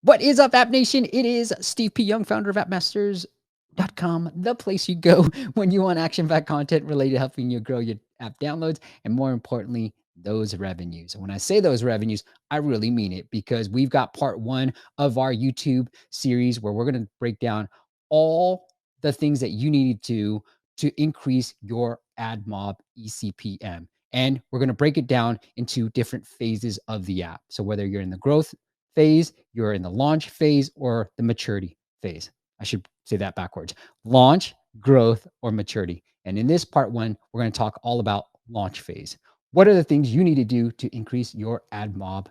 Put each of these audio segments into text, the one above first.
What is up, App Nation? It is Steve P. Young, founder of appmasters.com, the place you go when you want action-packed content related to helping you grow your app downloads and, more importantly, those revenues. And when I say those revenues, I really mean it, because we've got part one of our YouTube series where we're going to break down all the things that you need to increase your AdMob eCPM. And we're going to break it down into different phases of the app. So whether you're in the growth phase, you're in the launch phase, or the maturity phase. I should say that backwards. Launch, growth, or maturity. And in this part one, we're going to talk all about launch phase. What are the things you need to do to increase your AdMob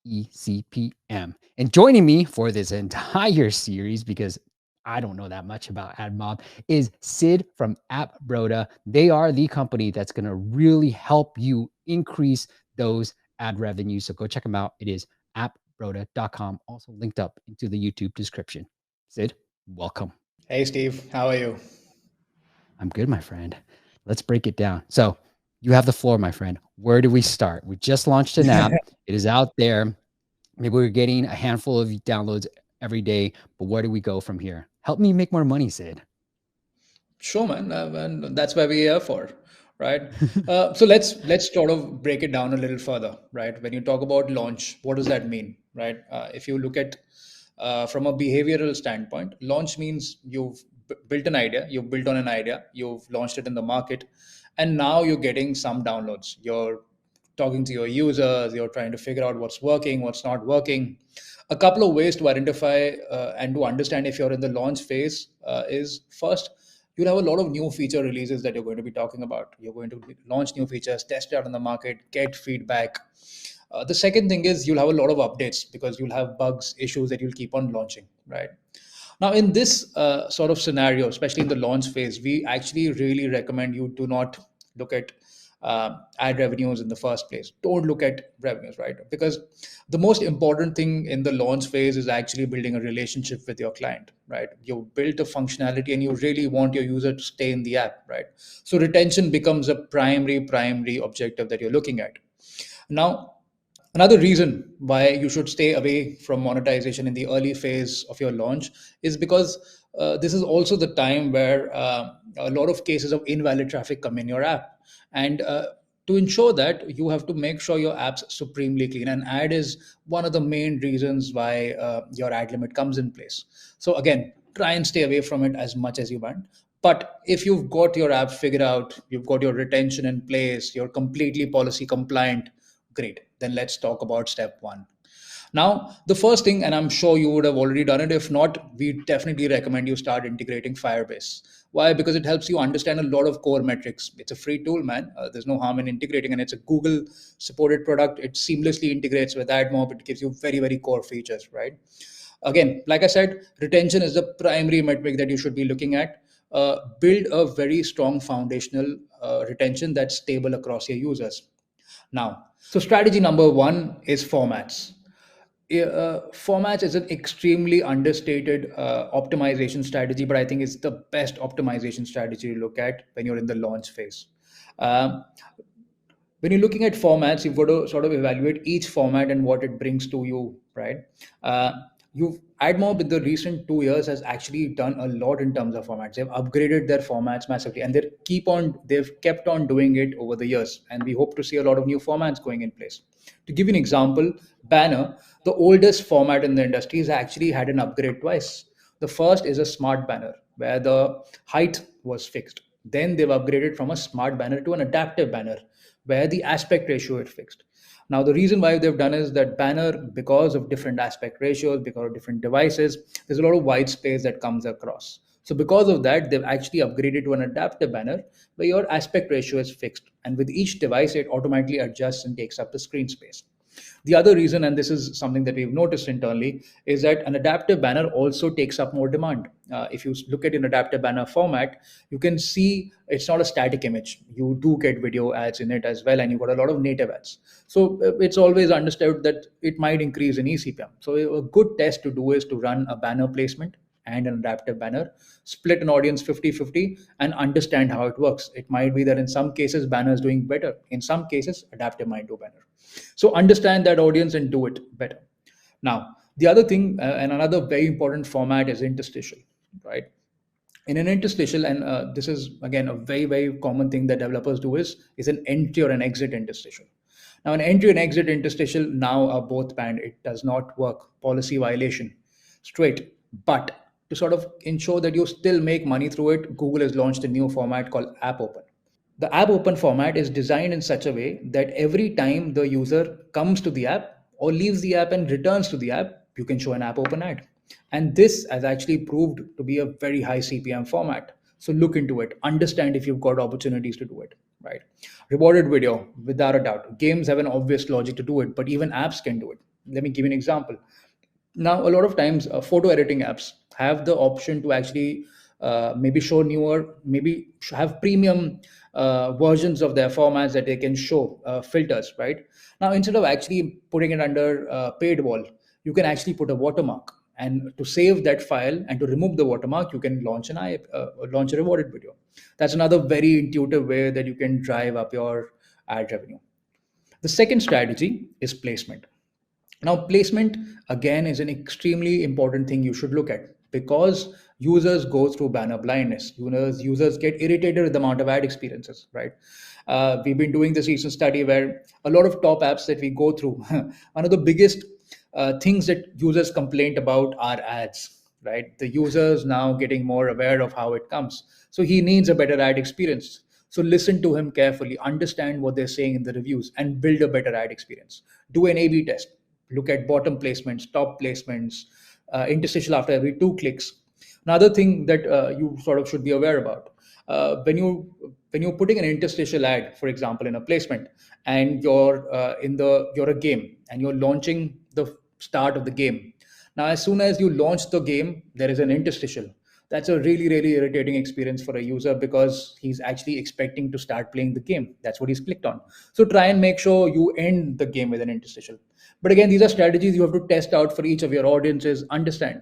eCPM? And joining me for this entire series, because I don't know that much about AdMob, is Sid from AppBroda. They are the company that's going to really help you increase those ad revenues. So go check them out. It is AppBroda.com, also linked up into the YouTube description. Sid, welcome. Hey, Steve, how are you? I'm good, my friend. Let's break it down. So you have the floor, my friend. Where do we start? We just launched an app. It is out there. Maybe we're getting a handful of downloads every day, but where do we go from here? Help me make more money, Sid. Sure, man, and that's why we're here for, right? So let's sort of break it down a little further, right? When you talk about launch, what does that mean, right? If you look at from a behavioral standpoint, launch means you've built an idea, you've built on an idea, you've launched it in the market, and now you're getting some downloads. You're talking to your users, you're trying to figure out what's working, what's not working. A couple of ways to identify and to understand if you're in the launch phase is first, you'll have a lot of new feature releases that you're going to be talking about. You're going to launch new features, test it out in the market, get feedback. The second thing is you'll have a lot of updates because you'll have bugs, issues that you'll keep on launching, right? Now, in this sort of scenario, especially in the launch phase, we actually really recommend you do not look at ad revenues in the first place. Don't look at revenues, right? Because the most important thing in the launch phase is actually building a relationship with your client, right? You built a functionality and you really want your user to stay in the app, right? So retention becomes a primary objective that you're looking at. Now, another reason why you should stay away from monetization in the early phase of your launch is because this is also the time where a lot of cases of invalid traffic come in your app. And to ensure that, you have to make sure your app's supremely clean. And ad is one of the main reasons why your ad limit comes in place. So, again, try and stay away from it as much as you want. But if you've got your app figured out, you've got your retention in place, you're completely policy compliant, great. Then let's talk about step one. Now, the first thing, and I'm sure you would have already done it. If not, we definitely recommend you start integrating Firebase. Why? Because it helps you understand a lot of core metrics. It's a free tool, man. There's no harm in integrating, and it's a Google supported product. It seamlessly integrates with AdMob. It gives you very core features, right? Again, like I said, retention is the primary metric that you should be looking at. Build a very strong foundational retention that's stable across your users. Now, so strategy number one is formats. Formats is an extremely understated optimization strategy, but I think it's the best optimization strategy to look at when you're in the launch phase. Um, when you're looking at formats, you've got to sort of evaluate each format and what it brings to you, right? You've AdMob in the recent 2 years has actually done a lot in terms of formats. They've upgraded their formats massively, and they've kept on doing it over the years. And we hope to see a lot of new formats going in place. To give you an example, Banner, the oldest format in the industry, has actually had an upgrade twice. The first is a smart banner where the height was fixed. Then they've upgraded from a smart banner to an adaptive banner where the aspect ratio is fixed. Now, the reason why they've done is that banner, because of different aspect ratios, because of different devices, there's a lot of white space that comes across. So, because of that, they've actually upgraded to an adaptive banner where your aspect ratio is fixed. And with each device, it automatically adjusts and takes up the screen space. The other reason, and this is something that we've noticed internally, is that an adaptive banner also takes up more demand. If you look at an adaptive banner format, you can see it's not a static image. You do get video ads in it as well, and you've got a lot of native ads. So it's always understood that it might increase in eCPM. So a good test to do is to run a banner placement and an adaptive banner, split an audience 50-50, and understand how it works. It might be that in some cases, banner is doing better. In some cases, adaptive might do better. So understand that audience and do it better. Now, The other thing, and another very important format is interstitial, right? In an interstitial, and this is again a very common thing that developers do, is an entry or an exit interstitial. Now, an entry and exit interstitial now are both banned. It does not work. Policy violation, straight. But to sort of ensure that you still make money through it, Google has launched a new format called App Open. The app open format is designed in such a way that every time the user comes to the app or leaves the app and returns to the app, you can show an app open ad. And this has actually proved to be a very high CPM format. So look into it, understand if you've got opportunities to do it, right? Rewarded video, without a doubt. Games have an obvious logic to do it, but even apps can do it. Let me give you an example. Now, a lot of times photo editing apps have the option to actually maybe show newer, maybe have premium versions of their formats that they can show filters, right? Now, instead of actually putting it under paid wall, you can actually put a watermark, and to save that file and to remove the watermark, you can launch a rewarded video. That's another very intuitive way that you can drive up your ad revenue. The second strategy is placement. Now, placement again is an extremely important thing you should look at, because users go through banner blindness. Users get irritated with the amount of ad experiences, right? We've been doing this recent study where a lot of top apps that we go through, one of the biggest things that users complained about are ads, right? The users now getting more aware of how it comes. So he needs a better ad experience. So listen to him carefully, understand what they're saying in the reviews, and build a better ad experience. Do an A/B test. Look at bottom placements, top placements, interstitial after every 2 clicks. Another thing that you sort of should be aware about, when you're putting an interstitial ad, for example, in a placement, and you're a game and you're launching the start of the game. Now, as soon as you launch the game, there is an interstitial. That's a really irritating experience for a user, because he's actually expecting to start playing the game. That's what he's clicked on. So try and make sure you end the game with an interstitial. But again, these are strategies you have to test out for each of your audiences, understand.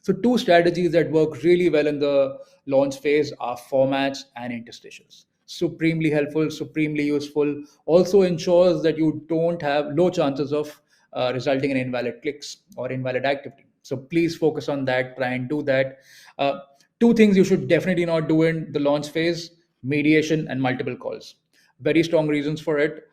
So two strategies that work really well in the launch phase are formats and interstitials. Supremely helpful, supremely useful. Also ensures that you don't have low chances of resulting in invalid clicks or invalid activity. So please focus on that. Try and do that. Two things you should definitely not do in the launch phase: mediation and multiple calls. Very strong reasons for it.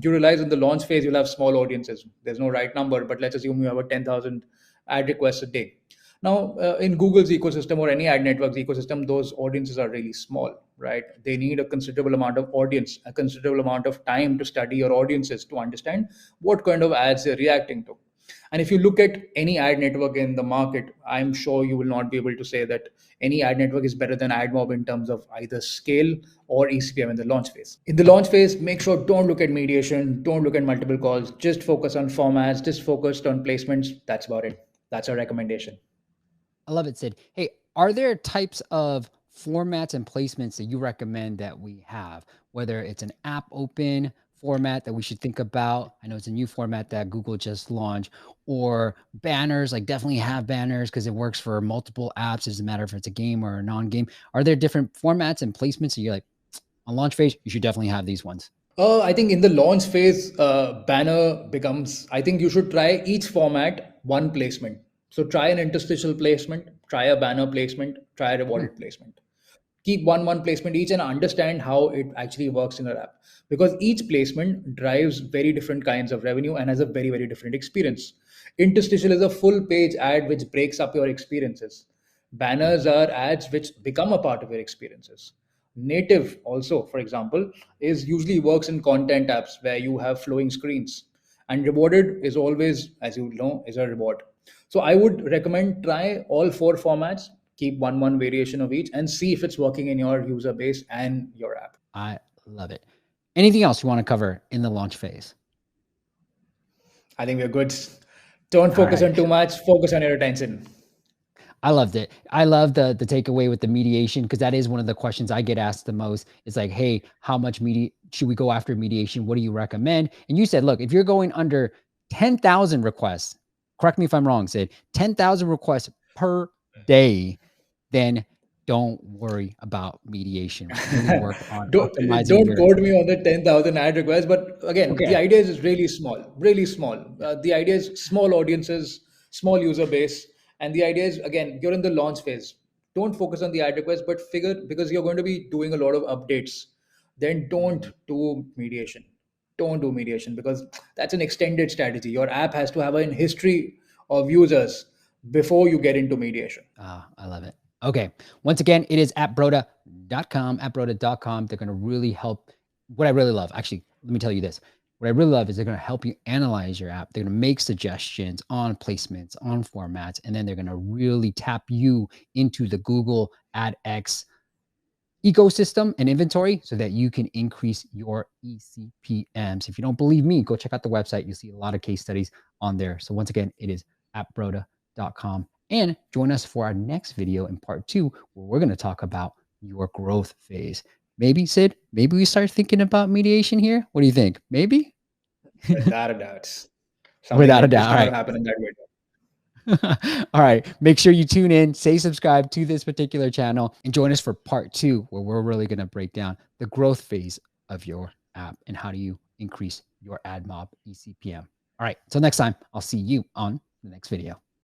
You realize in the launch phase you'll have small audiences. There's no right number, but let's assume you have a 10,000 ad requests a day. Now, in Google's ecosystem or any ad network's ecosystem, those audiences are really small, right? They need a considerable amount of audience, a considerable amount of time to study your audiences to understand what kind of ads they're reacting to. And if you look at any ad network in the market, I'm sure you will not be able to say that any ad network is better than AdMob in terms of either scale or eCPM in the launch phase. In the launch phase, make sure don't look at mediation, don't look at multiple calls, just focus on formats, just focus on placements. That's about it. That's our recommendation. I love it, Sid. Hey, are there types of formats and placements that you recommend that we have, whether it's an app open format that we should think about? I know it's a new format that Google just launched, or banners, like definitely have banners because it works for multiple apps. It doesn't matter if it's a game or a non-game. Are there different formats and placements that you're like, on launch phase, you should definitely have these ones? I think in the launch phase, banner becomes, I think you should try each format, one placement. So try an interstitial placement, try a banner placement, try a Hmm. rewarded placement. Keep one placement each and understand how it actually works in your app, because each placement drives very different kinds of revenue and has a very different experience. Interstitial is a full page ad which breaks up your experiences. Hmm. Banners are ads which become a part of your experiences. Native also, for example, is usually works in content apps where you have flowing screens. And rewarded is always, as you know, is a reward. So I would recommend try all four formats, keep one variation of each, and see if it's working in your user base and your app. I love it. Anything else you want to cover in the launch phase? I think we're good. Don't All focus right. on too much, focus on your attention. I loved it. I love the takeaway with the mediation, because that is one of the questions I get asked the most. It's like, hey, how much media should we go after mediation? What do you recommend? And you said, look, if you're going under 10,000 requests, correct me if I'm wrong, Sid, 10,000 requests per day, then don't worry about mediation. Really work on optimizing Don't your. quote me on the 10,000 ad requests, but again, the Okay. idea is really small, really small. The idea is small audiences, small user base. And the idea is, again, you're in the launch phase. Don't focus on the ad request, but figure, because you're going to be doing a lot of updates, then don't Mhm. do mediation. Don't do mediation, because that's an extended strategy. Your app has to have a history of users before you get into mediation. Ah, I love it. Okay. Once again, it is appbroda.com, appbroda.com. They're going to really help. What I really love, actually, let me tell you this. What I really love is they're going to help you analyze your app. They're going to make suggestions on placements, on formats, and then they're going to really tap you into the Google AdX ecosystem and inventory so that you can increase your eCPMs. If you don't believe me, go check out the website. You'll see a lot of case studies on there. So once again, it is appbroda.com. And join us for our next video in part 2, where we're going to talk about your growth phase. Maybe, Sid, maybe we start thinking about mediation here. What do you think? Maybe? Without a doubt. Something Without a that doubt. just All cannot right. happen in that way. All right. Make sure you tune in, say subscribe to this particular channel, and join us for part 2, where we're really going to break down the growth phase of your app and how do you increase your AdMob eCPM. All right. Until next time, I'll see you on the next video.